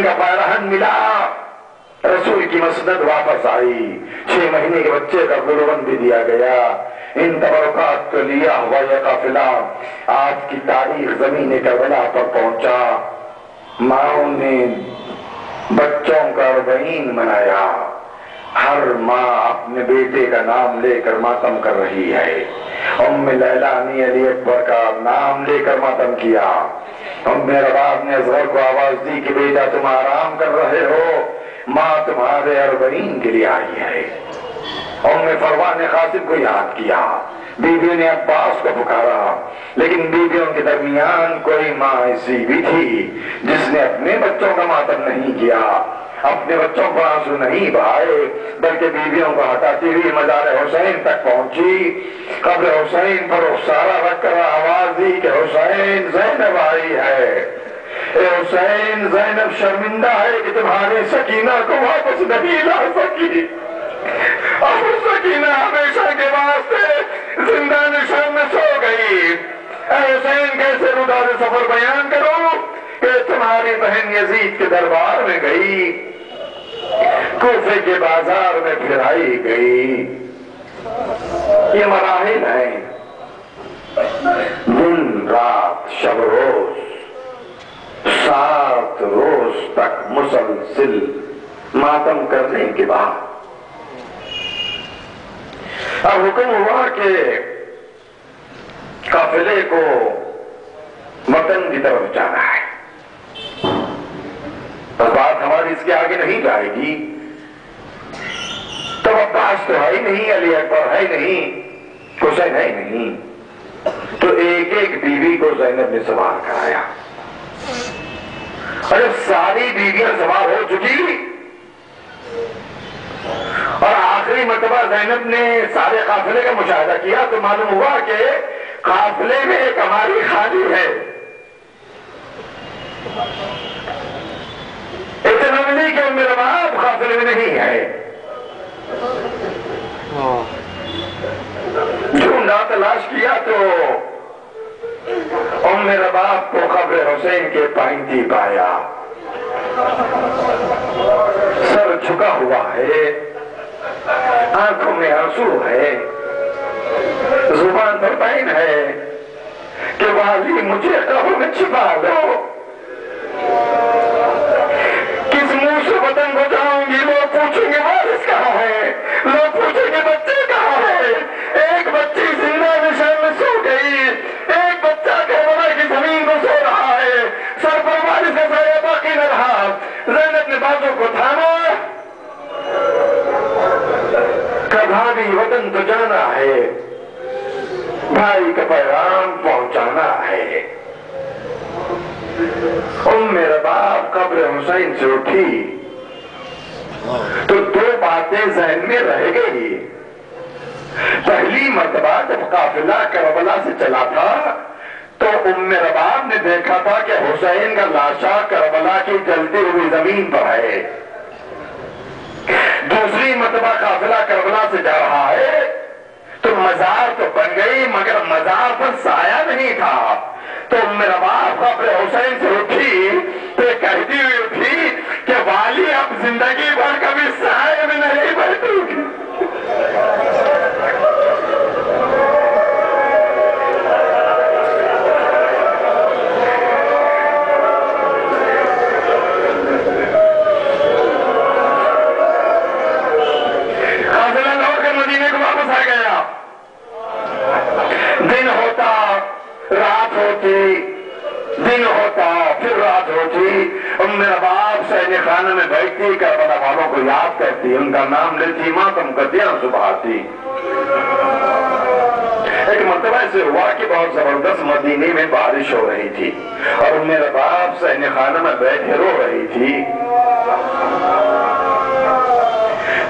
حسین کا پیرہن ملا، رسول کی مسند واپس آئی، 6 مہینے کے بچے کا گلوبند بھی دیا گیا۔ ان تبرکات کو لیا ہوا یہ قافلہ آج کی تاریخ زمین کربلا پر پہنچا۔ ماؤں نے بچوں کا 40 منایا، ہر ماں اپنے بیٹے کا نام لے کر ماتم کر رہی ہے۔ ام لیلہ نے علی اکبر کا نام لے کر ماتم کیا۔ ام رباب نے اصغر کو آواز دی کہ بیٹا تم آرام کر رہے ہو، ماں تمہارے 40 کے لیے آئی ہے۔ ام فروہ نے قاسم کو یاد کیا، بیویوں نے عباس کو پکارا، لیکن بیویوں کے درمیان کوئی ماں ایسی بھی تھی جس نے اپنے بچوں کا ماتم نہیں کیا، اپنے بچوں کو آنسو نہیں بہائے، بلکہ بیویوں کو ہٹاتی ہوئی مزار حسین تک پہنچی۔ قبر حسین پر رخسارہ رکھ کر آواز دی کہ حسین زینب آئی ہے۔ اے حسین زینب شرمندہ ہے کہ تمہاری سکینہ کو واپس نہیں لا سکی، اور سکینہ ہمیشہ کے واسطے زندہ نشان میں سو گئی۔ اے حسین کیسے روداد سفر بیان کرو کہ تمہاری بہن یزید کے دربار میں گئی، کوفے کے بازار میں پھرائی گئی۔ یہ مراحل ہیں، دن رات شب روز، 7 روز تک مسلسل ماتم کرنے کے بعد اب حکم ہوا کہ قافلے کو وطن کی طرف جانا ہے۔ بات ہماری اس کے آگے نہیں جائے گی، تو عباس تو ہے ہی نہیں، علی اکبر ہے ہی نہیں، حسین ہے ہی نہیں، تو ایک ایک بیوی کو زینب نے سوار کرایا۔ اور جب ساری بیویاں سوار ہو چکی اور آخری مرتبہ زینب نے سارے قافلے کا مشاہدہ کیا تو معلوم ہوا کہ قافلے میں ایک ہماری خالی ہے۔ اتنا بھی نہیں کہ میرا باپ قافلے میں نہیں ہے، ڈھونڈا تلاش کیا تو میرا باپ کو قبر حسین کے پائنتی پایا، سر جھکا ہوا ہے، آنکھوں میں آنسو ہے، زبان پر بین ہے کہ والی مجھے قبر میں چھپا دو، کس منہ سے وطن کو جاؤں گی؟ لوگ پوچھیں گے وارث کہاں ہے، لوگ پوچھیں گے بچے کہاں ہے۔ ایک بچی زندہ نشان میں سو گئی، ایک بچہ کربلا کی زمین کو سو رہا ہے، سر پر وارث کا سایہ باقی نہ رہا۔ زینب نے بازو کو تھاما، بھائی وطن تو جانا ہے، بھائی کا پیغام پہنچانا ہے۔ رباب قبر حسین سے اٹھی تو 2 باتیں ذہن میں رہ گئی۔ پہلی مرتبہ جب قافلہ کربلا سے چلا تھا تو رباب نے دیکھا تھا کہ حسین کا لاشا کربلا کی جلتی ہوئی زمین پر ہے۔ دوسری مرتبہ قافلہ کربلا سے جا رہا ہے تو مزار تو بن گئی مگر مزار پر سایہ نہیں تھا، تو رباب قبر حسین سے اٹھی تو کہتی ہوئی اٹھی کہ والی اب زندگی بھر کبھی سایہ میں نہیں بیٹھوں گی۔ دن ہوتا پھر رات ہوتی، رباب سہنے خانہ میں بیٹھتی، کربلا والوں کو یاد کرتی، ان کا نام لیتی، ماتم کرتی، آنسو بہاتی۔ ایک مرتبہ ایسے ہوا کہ بہت زبردست مدینے میں بارش ہو رہی تھی اور رباب سہنے خانہ میں بیٹھے رو رہی تھی،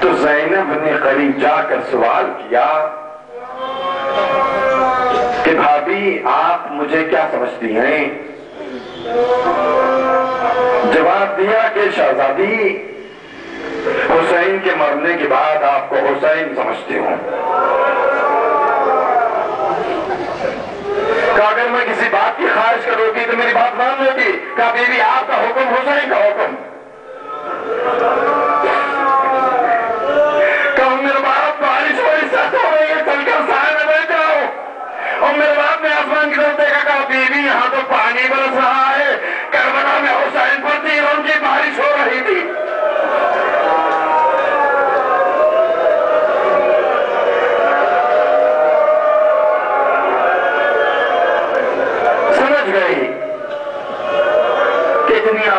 تو زینب نے قریب جا کر سوال کیا کہ بھابی آپ مجھے کیا سمجھتی ہیں؟ جواب دیا کہ شہزادی حسین کے مرنے کے بعد آپ کو حسین سمجھتی ہوں۔ کہ اگر میں کسی بات کی خواہش کروں گی تو میری بات مان لو گی؟ کہ بیوی آپ کا حکم حسین کا حکم،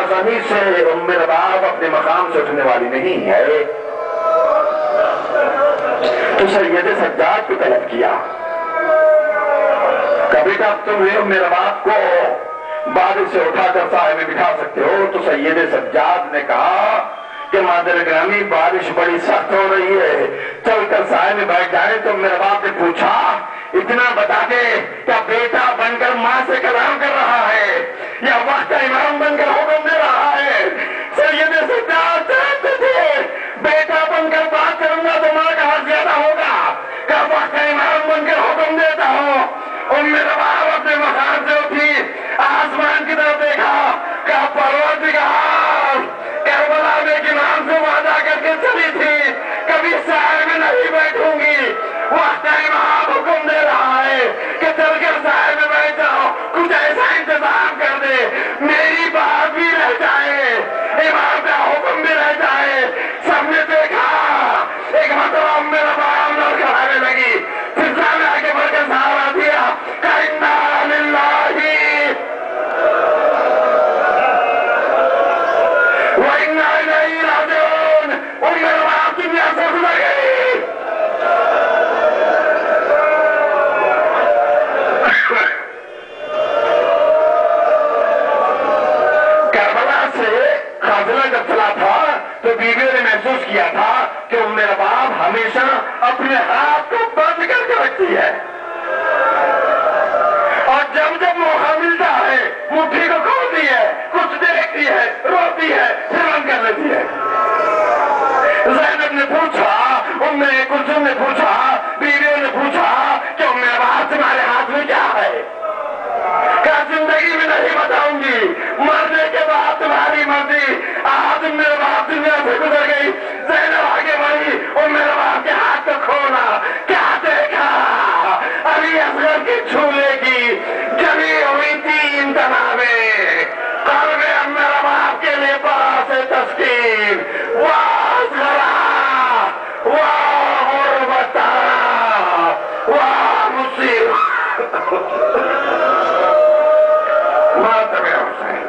آسانی سے ام رباب اپنے مقام سے اٹھنے والی نہیں ہے۔ تو سید سجاد کو طلب کیا، کبھی تک تم ام رباب کو بارش سے اٹھا کر سائے میں بٹھا سکتے ہو؟ تو سید سجاد نے کہا کہ مادر گرامی بارش بڑی سخت ہو رہی ہے، چل کر سائے میں بیٹھ جائیں۔ تو میرے باپ نے پوچھا اتنا بتا دے کیا بیٹا بن کر ماں سے کلام کر رہا ہے یا وقت کا امام بن کر حکم دے رہا ہے؟ سید سجاد چاہتے تھے بیٹا بن کر بات کروں گا تو ماں کا حق زیادہ ہوگا، کیا وقت کا امام بن کر حکم دیتا ہوں؟ میرے باپ اپنے مقام سے اٹھی، آسمان کی طرف دیکھا، کہا پروردگار کربلا میں ایک امام سے وعدہ کر کے چلی تھی کبھی سائے میں نہیں بیٹھوں گی، وقت امام حکم دے رہا ہے کہ چل کر سائے میں بیٹھ جاؤ، کچھ ایسا انتظام کر دے میری بات بھی رہ جائے، امام کا حکم بھی رہ جائے۔ سب نے دیکھا، ایک مرتبہ میرا باپ نہ کھڑانے لگی، پھر سامنے آگے بڑھ کر سہارا دیا، کہا انا للہ وَإِنَّا إِلَيْهِ رَاجِعُونَ۔ اور میرے باپ دنیا سے گزر گئی۔ کربلا سے قافلہ جب چلا تھا تو بیویوں نے محسوس کیا تھا کہ میرا باپ ہمیشہ اپنے ہاتھ کو بند کر کے رکھتی ہے، اور جب جب موقع ملتا ہے مٹھی کو کھولتی ہے، کچھ دیکھتی ہے، روتی ہے، پھر بند کر لیتی ہے۔ زینب نے پوچھا، ام کلثوم نے پوچھا، بیویوں نے پوچھا کہ میرا باپ تمہارے ہاتھ میں کیا ہے؟ کہا زندگی میں نہیں بتاؤں گی، مرنے کے بعد تمہاری مرضی۔ آج میرے باپ دنیا سے گزر گئی، زینب آگے بڑھی اور میرے باپ کے ہاتھ کو کھولا، کیا دیکھا؟ علی اصغر کی جھولے کی جمی ہوئی 3 تنابیں، قلب میرے باپ کے لباس تسکین، واصغرا وغربتا ومصیر ماتم حسین۔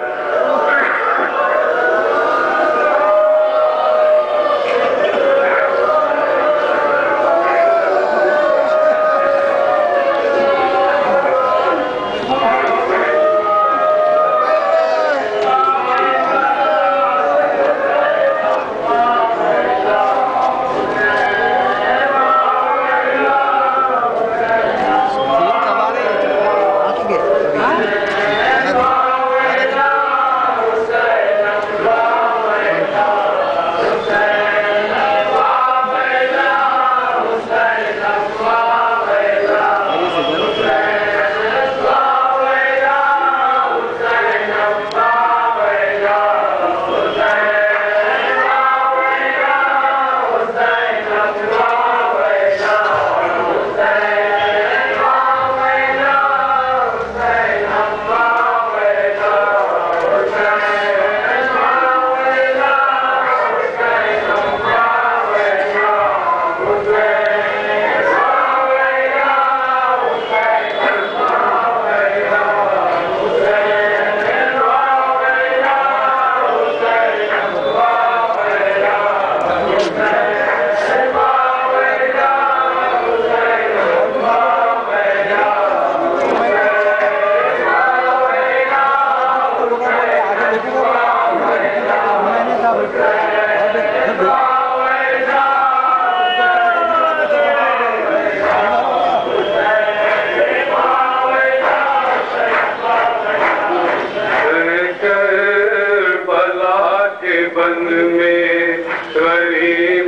کربلا کے بن میں غریب